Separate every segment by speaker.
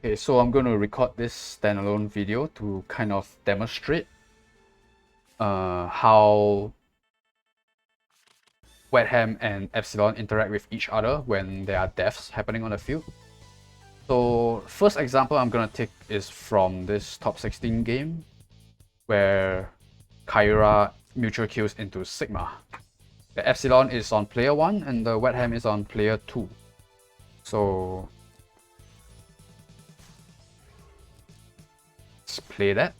Speaker 1: Okay, so I'm going to record this standalone video to kind of demonstrate how Wehttam and Epsilon interact with each other when there are deaths happening on the field. So first example I'm going to take is from this top 16 game where Kyra mutual kills into Sigma. The Epsilon is on player 1 and the Wehttam is on player 2. So let's play that.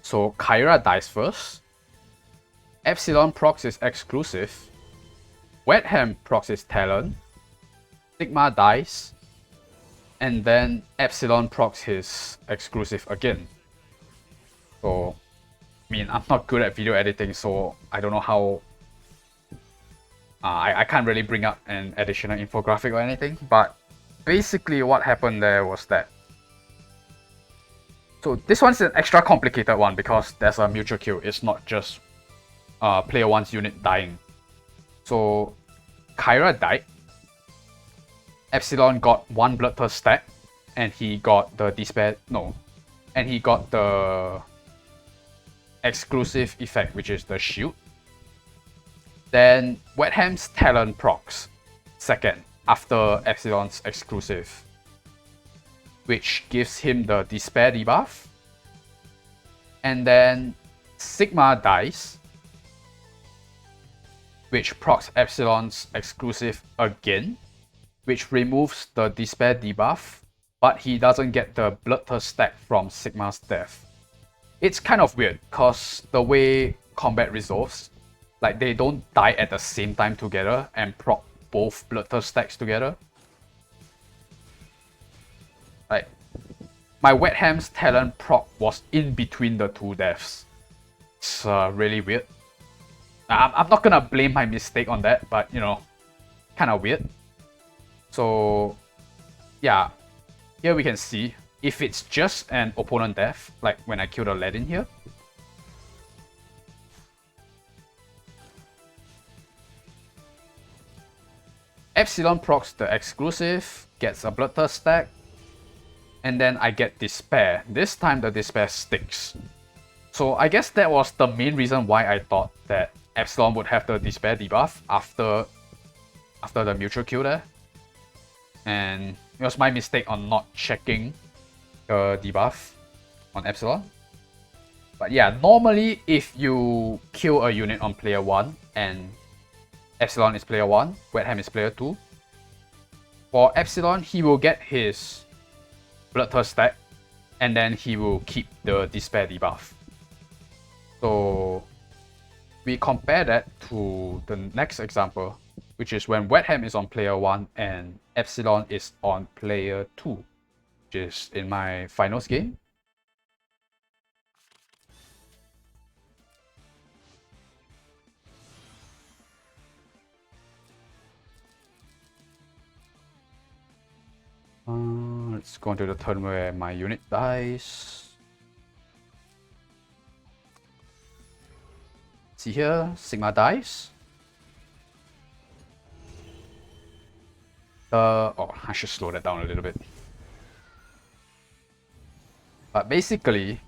Speaker 1: So Kyra dies first. Epsilon procs is exclusive. Wehttam procs is talent. Sigma dies. And then Epsilon procs his exclusive again. So, I mean, I'm not good at video editing, so I don't know how... I can't really bring up an additional infographic or anything, but basically what happened there was that... So this one's an extra complicated one because there's a mutual kill. It's not just player 1's unit dying. So Kyra died. Epsilon got one Bloodthirst stack, and he got the and he got the exclusive effect, which is the shield. Then Wehttam's talent procs second after Epsilon's exclusive, which gives him the despair debuff. And then Sigma dies, which procs Epsilon's exclusive again, which removes the despair debuff, but he doesn't get the Bloodthirst stack from Sigma's death. It's kind of weird, cause the way combat resolves, like they don't die at the same time together and proc both Bloodthirst stacks together. Like, my Wehttam's talent proc was in between the two deaths. It's really weird. I'm not gonna blame my mistake on that, but you know, kind of weird. So yeah, here we can see if it's just an opponent death, like when I killed a Ledin here. Epsilon procs the exclusive, gets a Bloodthirst stack, and then I get Despair. This time the Despair sticks. So I guess that was the main reason why I thought that Epsilon would have the Despair debuff after the mutual kill there. And it was my mistake on not checking the debuff on Epsilon. But yeah, normally if you kill a unit on player 1 and Epsilon is player 1, Wehttam is player 2, for Epsilon he will get his Bloodthirst stack and then he will keep the Despair debuff. So we compare that to the next example, which is when Wehttam is on player 1 and Epsilon is on player 2, which is in my finals game. Let's go into the turn where my unit dies. See here, Sigma dies. Oh, I should slow that down a little bit. But basically,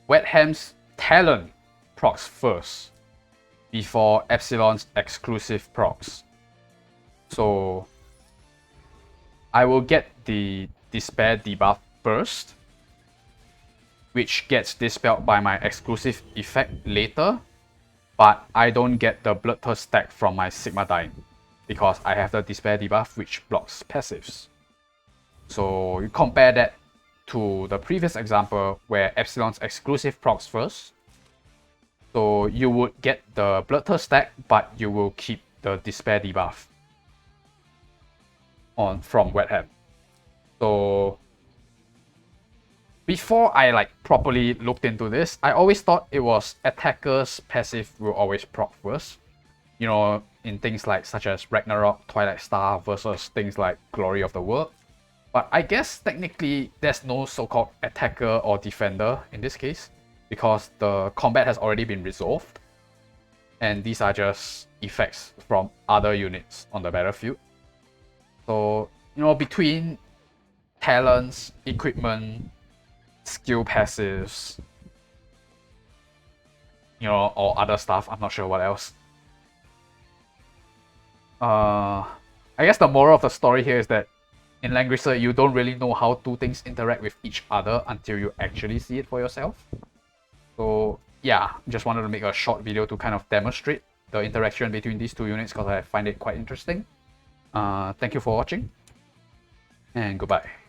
Speaker 1: Wehttam's talent procs first before Epsilon's exclusive procs. So I will get the Despair debuff first, which gets dispelled by my exclusive effect later, but I don't get the Bloodthirst stack from my Sigma dying, because I have the Despair debuff which blocks passives. So you compare that to the previous example where Epsilon's exclusive procs first. So you would get the Bloodthirst stack, but you will keep the Despair debuff from Wehttam. So before I properly looked into this, I always thought it was attackers passive will always proc first. You know, in things such as Ragnarok, Twilight Star versus things like Glory of the World. But I guess technically there's no so-called attacker or defender in this case, because the combat has already been resolved. and these are just effects from other units on the battlefield. So, you know, between talents, equipment, skill passives, you know, or other stuff, I'm not sure what else. I guess the moral of the story here is that in Langrisser, you don't really know how two things interact with each other until you actually see it for yourself. So yeah, just wanted to make a short video to kind of demonstrate the interaction between these two units because I find it quite interesting. Thank you for watching, and goodbye.